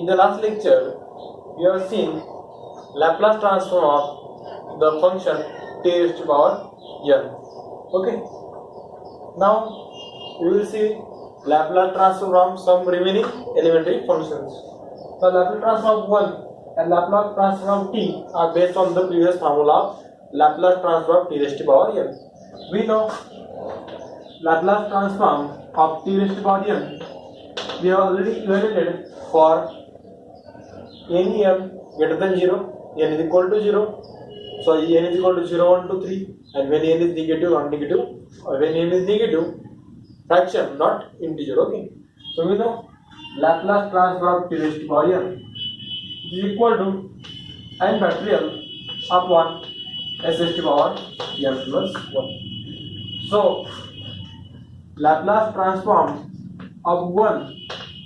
the last lecture, we have seen Laplace transform of the function t raised to power n. Okay. Now we will see Laplace transform from some remaining elementary functions. The Laplace transform of 1 and Laplace transform of t are based on the previous formula of Laplace transform of t raised to power n. We know Laplace transform of t raised to power n we have already evaluated for any m greater than 0, n is equal to 0. So n is equal to 0, 1, 2, 3, and when n is negative, non-negative, or when n is negative, fraction, not integer. Okay. So we know Laplace transform of t raised to power n is equal to n factorial upon s raised to power n plus 1. So Laplace transform of 1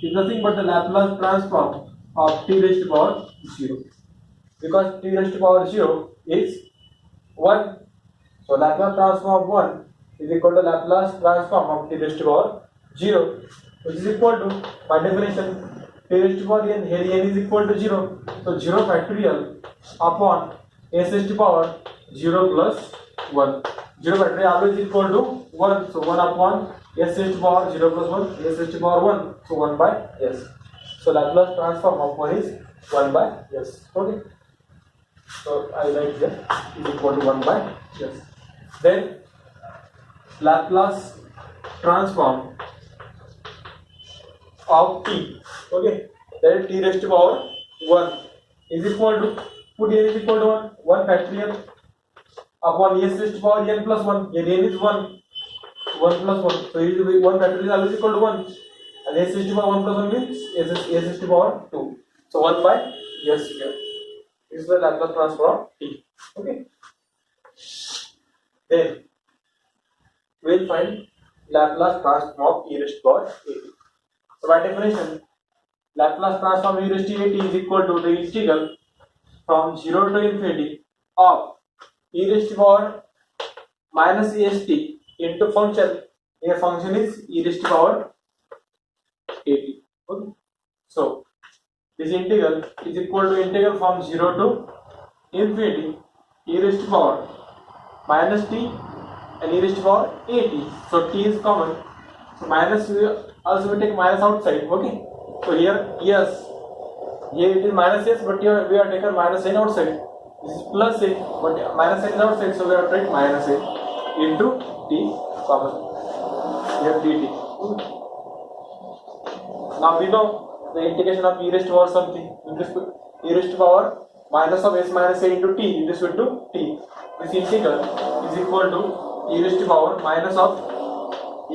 is nothing but the Laplace transform of t raised to power 0, because t raised to power 0 is 1. So Laplace transform of 1 is equal to Laplace transform of t raised to power 0, which is equal to, by definition, t raised to power n, here n is equal to 0, so 0 factorial upon s raised to power 0 plus 1. 0 factorial always equal to 1, so 1 upon s raised to power 0 plus 1, s raised to power 1, so 1 by s. So Laplace transform of 1 is 1 by s. Okay. So I write here is equal to 1 by s. Then Laplace transform of t. Okay. That is t raised to power 1 is equal to, put n is equal to 1 factorial upon s raised to power n plus 1. Here n is 1 plus 1. So 1 factorial is always equal to 1. And s raised to power 1 plus 1 means s raised to power 2. So 1 by s here. This is the Laplace transform of t. Okay. Then we will find Laplace transform of e raised to power at. So by definition, Laplace transform of e raised to at is equal to the integral from 0 to infinity of e raised to power minus est into function. Here function is e raised to power 80. Okay. So this integral is equal to integral from 0 to infinity e raised to power minus t and e raised to power 80. So t is common. So minus, we also take minus outside. Okay. So here yes, here it is minus s, but here we are taken minus n outside. This is plus a, but minus n is outside, so we have to take minus a into t common. Here dt. Now we know the integration of e raised to power something with respect to e raised to power minus of s minus a into t with respect to t. This integral is equal to e raised to power minus of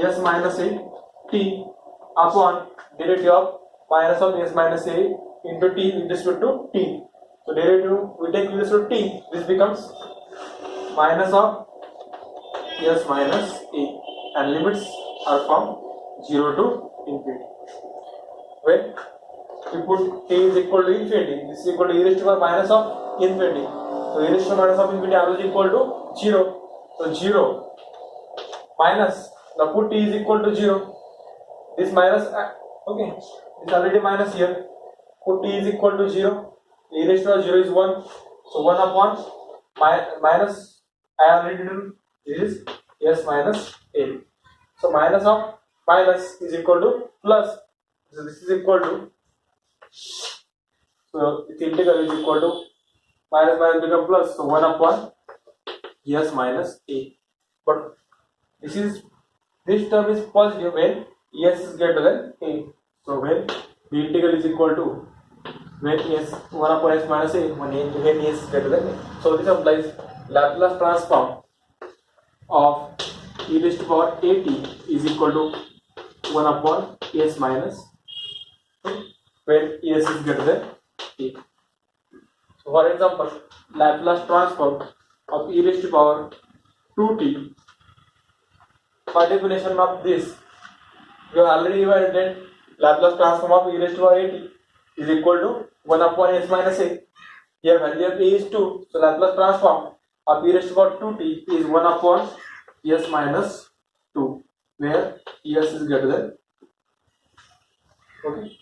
s minus a t upon derivative of minus of s minus a into t with respect to t. So derivative we take with respect to t, this becomes minus of s minus a, and limits are from 0 to infinity. When we put t is equal to infinity, this is equal to e raised to power minus of infinity. So e raised to power minus of infinity always equal to 0. So 0 minus, now put t is equal to 0. This minus, okay, this already minus here. Put t is equal to 0. E raised to power 0 is 1. So 1 upon minus, I already did, this is s minus a. So minus of minus is equal to plus. So this is equal to, so its integral is equal to minus minus become plus, so 1 upon s minus a. But this term is positive when s is greater than a. So when the integral is equal to, when s 1 upon s minus a, when s is greater than a. So this applies Laplace transform of e raised to power at is equal to 1 upon s minus when s is greater than a. So for example, Laplace transform of e raised to power 2t. By definition of this, we have already evaluated Laplace transform of e raised to power at is equal to 1 upon s minus a. Here value of a is 2, so Laplace transform of e raised to power 2t is 1 upon s minus 2, where s is greater than. Okay.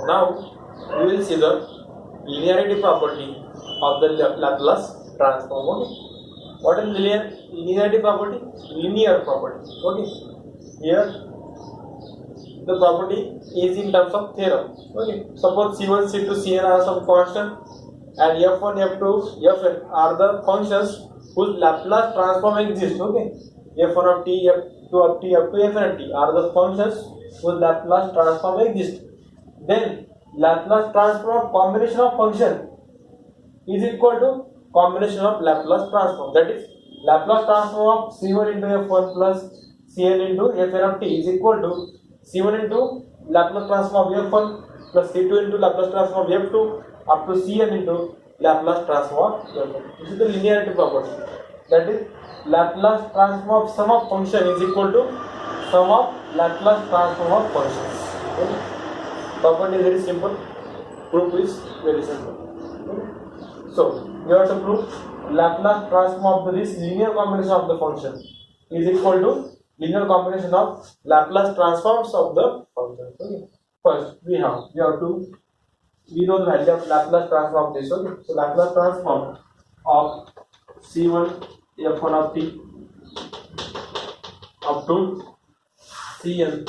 Now we will see the linearity property of the Laplace transform. Okay. What is linearity property? Linear property. Okay. Here the property is in terms of theorem. Okay. Suppose C1, C2, Cn are some constant, and F1, F2, Fn are the functions whose Laplace transform exists. Okay. F1 of t, F2 of t, F2, Fn of t are the functions whose Laplace transform exists. Then Laplace transform of combination of function is equal to combination of Laplace transform. That is, Laplace transform of C1 into F1 plus Cn into Fn of t is equal to C1 into Laplace transform of F1 plus C2 into Laplace transform of F2 up to Cn into Laplace transform of F1. This is the linearity property. That is, Laplace transform of sum of function is equal to sum of Laplace transform of functions. Okay. Property is very simple. Proof is very simple. Okay. So we have to prove Laplace transform of this linear combination of the function is equal to linear combination of Laplace transforms of the function. Okay. First we know the value of Laplace transform of this. Okay. So Laplace transform of C1 F1 of t up to Cn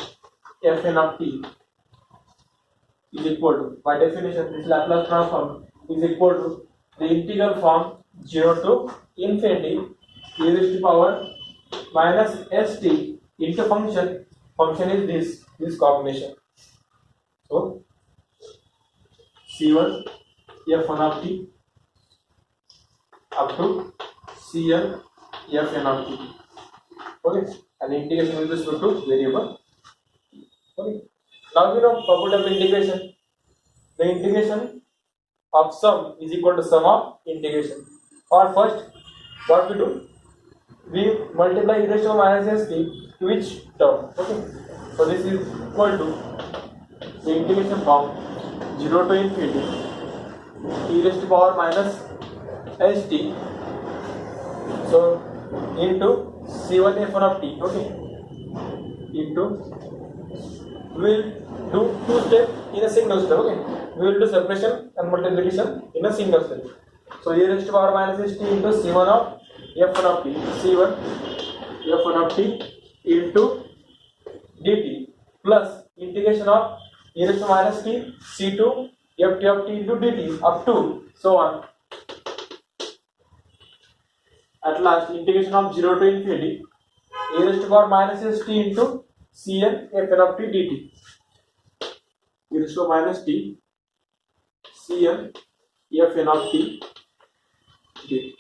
Fn of t is equal to, by definition, this Laplace transform is equal to the integral from 0 to infinity e raised to power minus st into function is this combination. So C1 F1 of t up to Cn Fn of t. Okay, and integration with respect to variable. Okay. Now we know property of integration. The integration of sum is equal to sum of integration. Or first, what we do? We multiply e raised to minus st to each term. Okay. So this is equal to the integration from 0 to infinity e raised to power minus st. So into C1 F1 of t. Okay. Into we will do two steps in a single step. Okay, we will do separation and multiplication in a single step. So e raised to power minus st into C1 of F1 of t, C1 F1 of t into dt plus integration of e raised to minus t C2 Ft of t into dt up to so on. At last, integration of 0 to infinity e raised to power minus st into Cn Fn of t dt. E raised to minus t Cn Fn of t dt.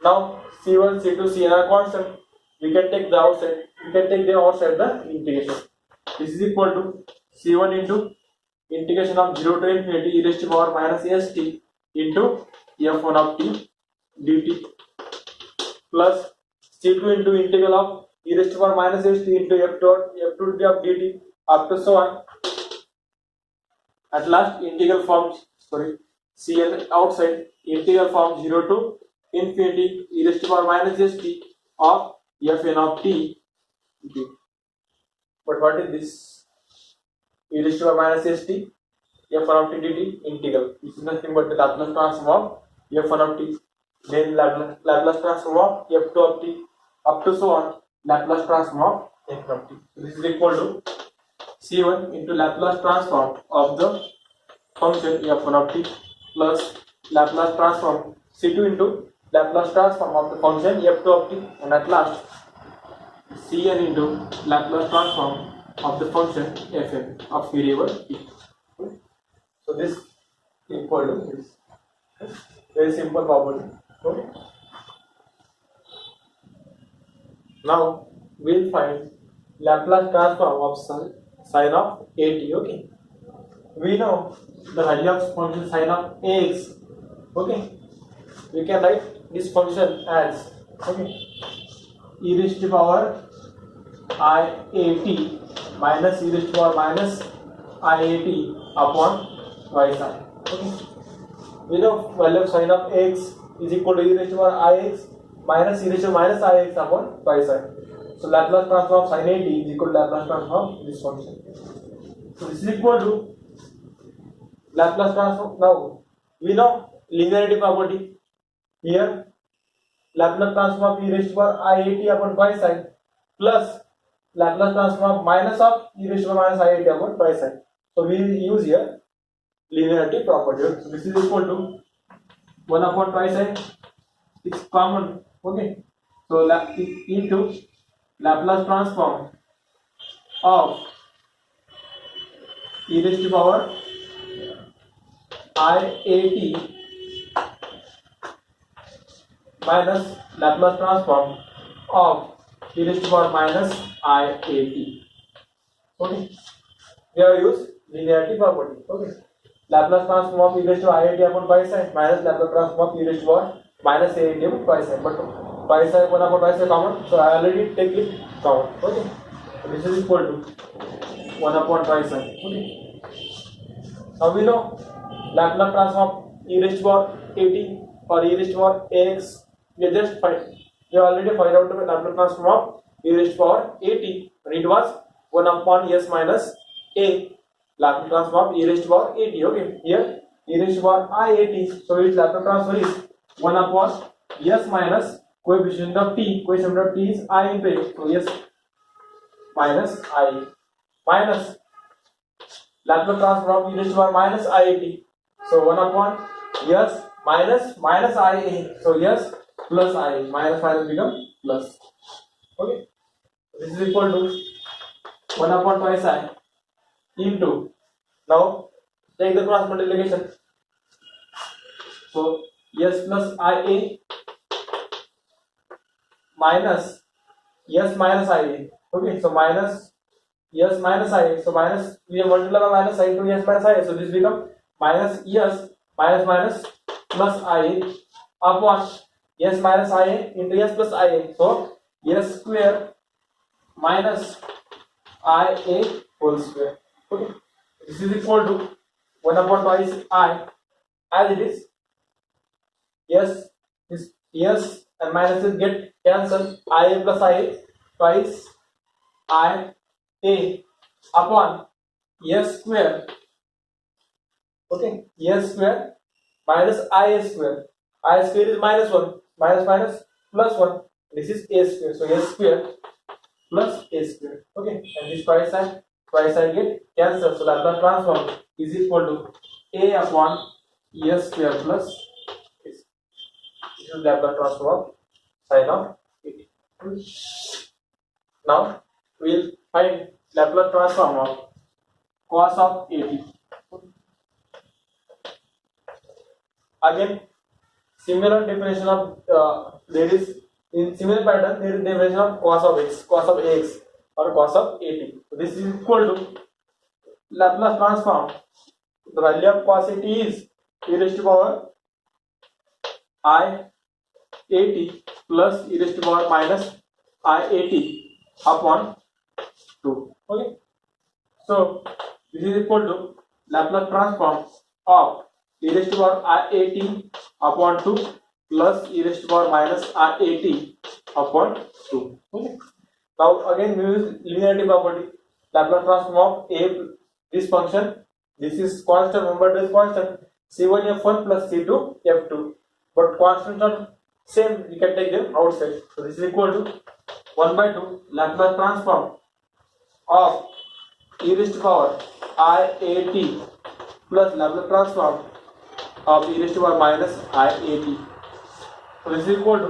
Now C1, C2, Cn are constant. We can take them outside the integration. This is equal to C1 into integration of 0 to infinity e raised to power minus st into F1 of t dt plus C2 into integral of e raised to power minus st into F2 t of dt up to so on. At last, integral from Cn outside, integral from 0 to infinity e raised to power minus st of Fn of t dt. But what is this? E raised to power minus st F1 of t dt integral. This is nothing but the Laplace transform of F1 of t. Then Laplace transform of F2 of t up to so on, Laplace transform of Fn of t. So this is equal to C1 into Laplace transform of the function F1 of t plus Laplace transform C2 into Laplace transform of the function F2 of t, and at last Cn into Laplace transform of the function Fn of variable t. So this is equal to this. Very simple property. Okay. Now we will find Laplace transform of sin of at. Okay. We know the value of function sin of ax. Okay. We can write this function as e raised to power iat minus e raised to power minus iat upon y sine. Okay. We know value of sin of x is equal to e raised to power ix minus e raised to minus ix upon y sine. So Laplace transform of sin at is equal to Laplace transform of this function. So this is equal to Laplace transform. Now we know linearity property. Here Laplace transform of e raised to power iat upon twice side plus Laplace transform of minus of e raised to power minus iat upon twice side. So we use here linearity property. So this is equal to 1 upon twice side. It's common. Okay. So into Laplace transform of e raised to power iat minus Laplace transform of e raised to power minus iat. Okay, we have used linearity property. Okay, Laplace transform of e raised to iat upon twice side minus Laplace transform of e raised to power minus iat upon twice side. But twice side 1 upon twice side common, so I already take it common. Okay, so this is equal to 1 upon twice side. Okay, now we know Laplace transform of e raised to power at or e raised to power ax. We just already find out the Laplace transform of e raised to power at, and it was 1 upon s minus a. Laplace transform of e raised to power at. Okay, here e raised to power iat, so its Laplace transform is 1 upon s minus coefficient of t. Coefficient of t is I into a, so s minus I minus Laplace transform of e raised to power minus iat. So 1 upon s minus minus ia. So s plus I minus minus become plus. Okay. This is equal to 1 upon twice I into. Now take the cross multiplication. So s plus ia minus s minus ia. Okay. So minus s minus ia. So minus we multiply by minus I into s minus ia. So this become minus s minus minus plus ia upon s minus ia into s plus ia. So s square minus ia whole square. Okay. This is equal to 1 upon twice I, as it is. Yes and minuses get cancelled. Ia plus ia twice I a upon s square. Okay, s square minus ia square. I square is minus 1, minus minus plus 1. This is a square, so s square plus a square. Okay, and this twice I get cancelled. So Laplace transform is equal to a upon s square plus a. This is Laplace transform of sin of it. Now we will find Laplace transform of cos of at. Again, similar definition of there is in similar pattern there is definition of cos of x, cos of ax, or cos of at. So this is equal to Laplace transform. The value of cos at is e raised to power I at plus e raised to power minus I at upon 2. Okay. So this is equal to Laplace transform of e raised to power I at upon 2 plus e raised to power minus I at upon 2. Okay. Now again we use linearity property. Laplace transform of a, this function, this is constant, remember this constant, c1 f1 plus c2 f2, but constants are same, we can take them outside. So this is equal to 1 by 2 Laplace transform of e raised to power iat plus Laplace transform of e raised to power minus iat. So this is equal to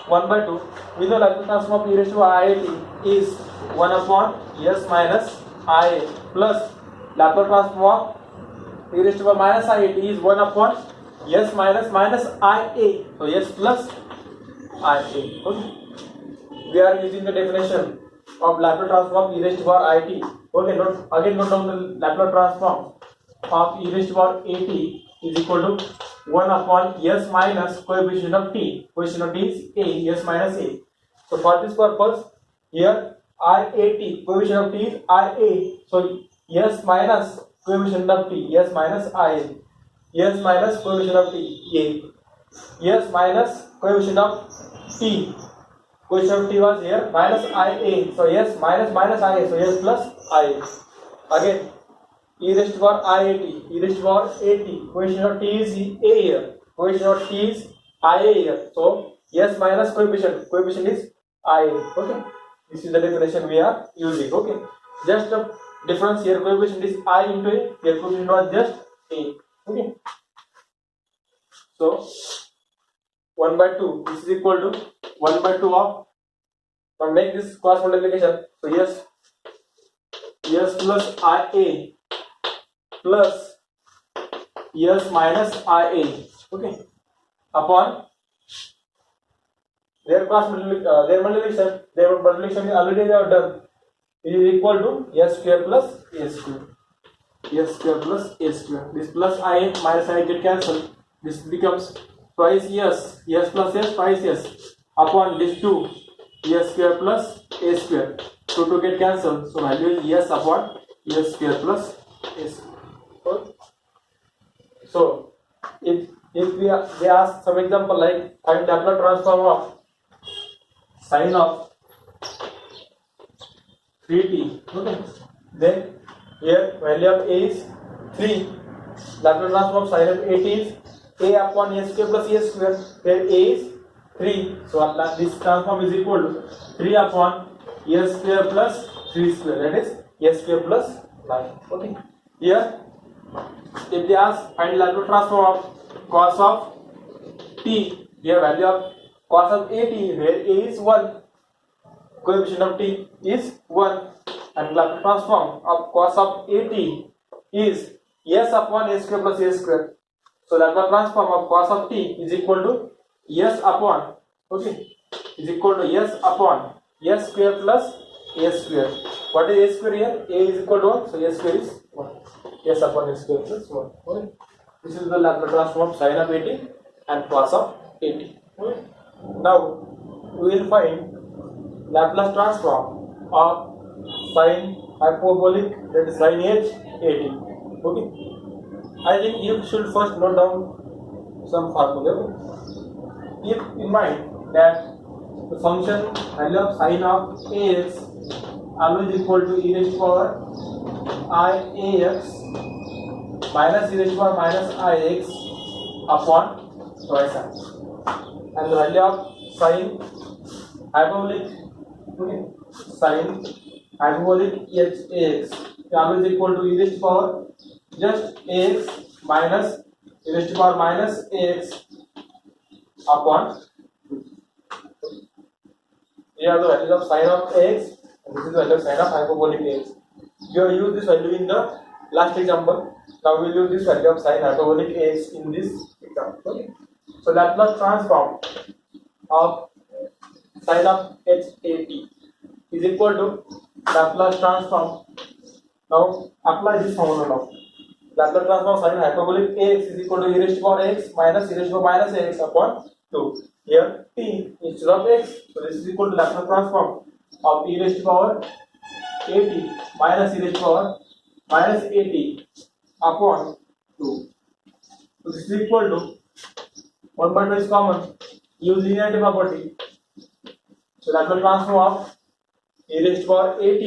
1 by 2. We know Laplace transform of e raised to power iat is 1 upon s minus ia plus Laplace transform of e raised to power minus iat is 1 upon s minus minus ia. So s plus ia. Okay. We are using the definition of Laplace transform of e raised to power it. Okay, note down the Laplace transform of e raised to power at is equal to 1 upon s minus coefficient of t. Coefficient of t is a, s minus a. So for this purpose, here iat, coefficient of t is ia. So s minus coefficient of t, s minus ia. S minus coefficient of t, a. S minus coefficient of t. Coefficient of t was here minus ia. So s minus minus ia. So s plus ia. Again, e raised to power iat, e raised to power at. Coefficient of t is a here. Coefficient of t is ia here. So s minus coefficient. Coefficient is ia. Okay. This is the definition we are using. Okay. Just the difference here. Coefficient is I into a. Here coefficient was just a. Okay. So 1 by 2. This is equal to 1 by 2 of. Now make this cross multiplication. So yes plus ia plus s minus ia, okay, upon their multiplication is already they are done. It is equal to s square plus a square. S square plus a square. This plus I minus I get cancelled. This becomes twice s. S plus s twice s upon this 2 s square plus a square. 2 get cancelled. So value is s upon s square plus a square. So if they ask some example like find Laplace transform of sine of 3t, okay, then here value of a is 3. Laplace transform of sine of 8 is a upon s square plus a square, where a is 3. So this transform is equal to 3 upon s square plus 3 square, that is s square plus 9. Okay, here if they ask find Laplace transform of cos of t, here value of cos of at, where a is 1, coefficient of t is 1, and Laplace transform of cos of at is s upon s square plus a square. So Laplace transform of cos of t is equal to s upon, okay, is equal to s upon s square plus a square. What is a square here? A is equal to 1, so a square is 1. S upon s square plus 1. Okay. This is the Laplace transform of sine of 80 and cos of 80. Okay. Now we will find Laplace transform of sine hyperbolic, that is sine h 80. Okay. I think you should first note down some formula. Keep in mind that the function value of sine of a is always equal to e raised to power I ax minus e raised to power minus ix upon twice I. And the value of sine hyperbolic, okay, sine hyperbolic ax is always equal to e raised to power just ax minus e raised to power minus ax upon 2. Here are the values of sine of ax, and this is the value of sine of hyperbolic ax. We have used this value in the last example. Now we will use this value of sine hyperbolic ax in this example. Okay. So Laplace transform of sine of x at is equal to Laplace transform. Now apply this formula now. Laplace transform sine hyperbolic ax is equal to e raised to power x minus e raised to power minus ax upon 2. Here t instead of x, so this is equal to Laplace transform of e raised to power at minus e raised to power minus at upon 2. So this is equal to 1 by 2 is common. Use linearity property. So Laplace transform of e raised to power at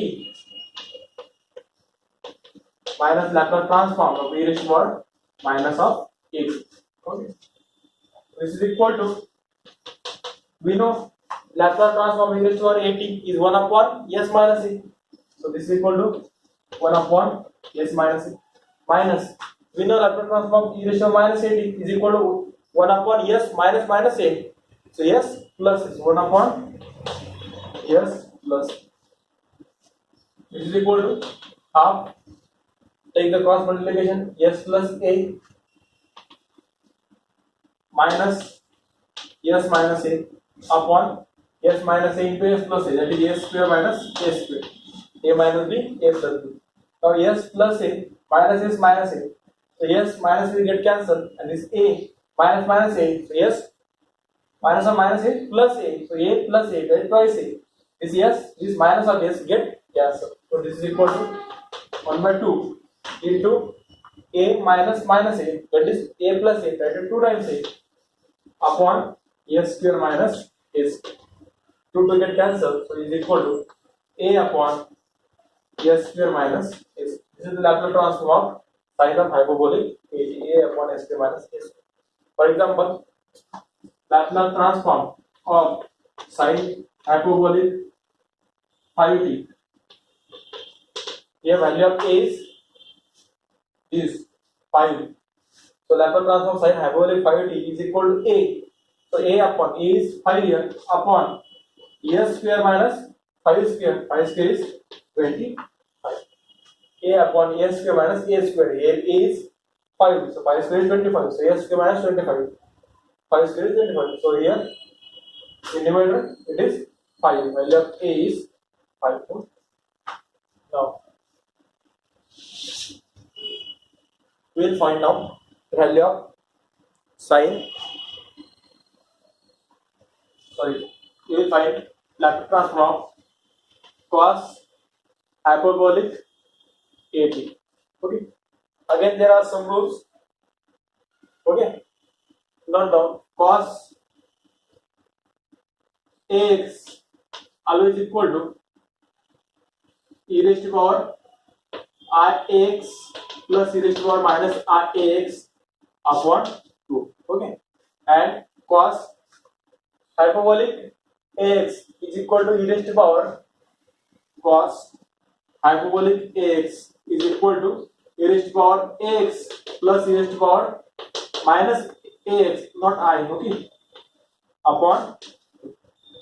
minus Laplace transform of e raised to power minus of at. Okay. This is equal to, we know Laplace transform of e raised to power at is 1 upon s minus a. So this is equal to 1 upon s minus a minus, we know Laplace transform of e raised to power minus at is equal to 1 upon s minus minus a. So s plus is 1 upon s plus. This is equal to half. Take the cross multiplication, s plus a minus s minus a upon s minus a into s plus a, that is a square minus a square. A minus b, a plus b. Now s plus a minus s minus a. So s minus a get cancelled, and this a minus minus a. So s minus of minus a plus a. So a plus a, that is twice a. This s, this minus of s get cancelled. So this is equal to 1 by 2 into a minus minus a, that is a plus a, that is 2 times a upon s square minus a square. 2 get cancelled, so is equal to a upon s square minus a square. This is the Laplace transform of sine of hyperbolic a upon s square minus a square. For example, Laplace transform of sine hyperbolic 5t. Here value of a is 5. So Laplace transform of sine hyperbolic 5t is equal to a. So a upon a is 5 here upon a square minus 5 square. 5 square is 25. A upon a square minus a square. A is 5. So 5 square is 25. So a square minus 25. 5 square is 25. So here in numerator it is 5. Value of a is 5. Now we will find out the value of sine. We will find Laplace transform of cos hyperbolic at. Okay. Again, there are some rules. Okay. Note down. Cos x always equal to e raised to power rx plus e raised to power minus rx upon 2. Okay. And cos hyperbolic x is equal to e raised to power cos hyperbolic x is equal to e raised to power x plus e raised to power minus ax, not I. Okay. Upon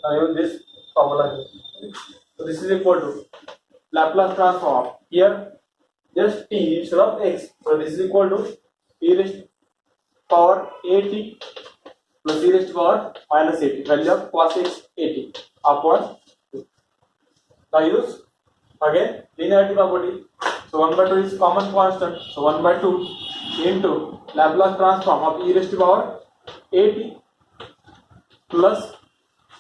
I use this formula here. So this is equal to Laplace transform here just t instead of x. So this is equal to e raised to power at plus e raised to power minus at. Value of cos x at upon 2. Now use again linearity property. So 1 by 2 is common constant. So 1 by 2 into Laplace transform of e raised to power at plus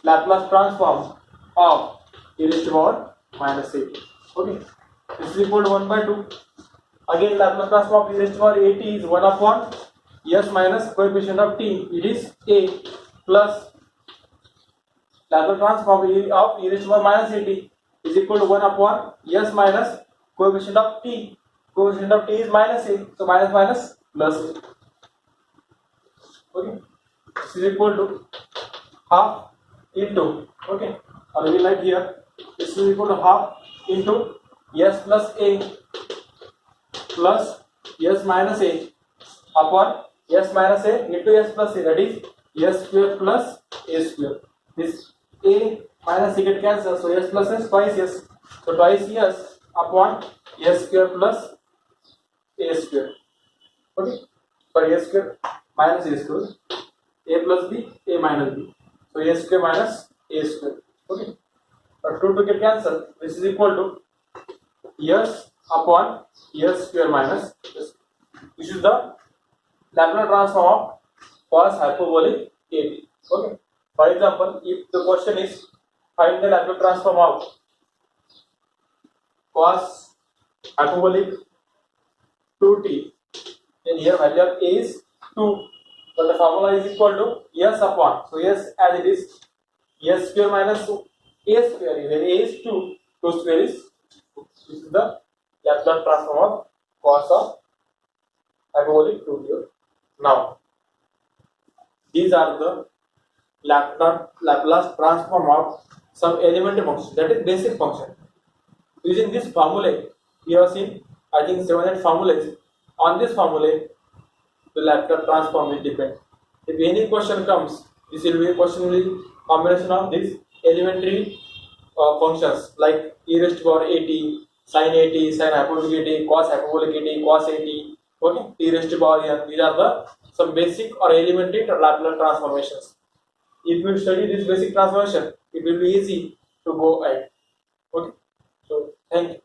Laplace transform of e raised to power minus at. Okay. This is equal to 1 by 2. Again Laplace transform of e raised to power at is 1 upon s minus coefficient of t. It is a plus Laplace transform of e raised to power minus at is equal to 1 upon s minus coefficient of t. Coefficient of t is minus a. So minus minus plus a. Okay. This is equal to half into, okay, or we write here, this is equal to half into s plus a plus s minus a upon s minus a into s plus a, that is s square plus a square. This a minus a get cancelled, so s plus s twice s, so twice s upon s square plus a square. Okay, for a square minus a square, a plus b, a minus b. So a square minus a square. Okay. But 2 to get cancelled. This is equal to s upon s square minus s. This is the Laplace transform of cos hyperbolic at. Okay. For example, if the question is find the Laplace transform of cos hyperbolic 2t, then here value of a is 2. So the formula is equal to s upon, so s as it is s square minus a square, where a is 2, 2 square is 2. This is the Laplace transform of cos of hyperbolic 2t. Now these are the Laplace transform of some elementary function, that is basic function. Using this formula, we have seen I think 7 formulas. On this formula the Laplace transform will depend. If any question comes, this will be a question with combination of these elementary functions like e raised to power at, sin at, sin hyperbolic at, cos hyperbolic at, cos at. Okay, e raised to power n. These are the some basic or elementary Laplace transformations. If you study this basic transformation, it will be easy to go ahead. Okay, so thank you.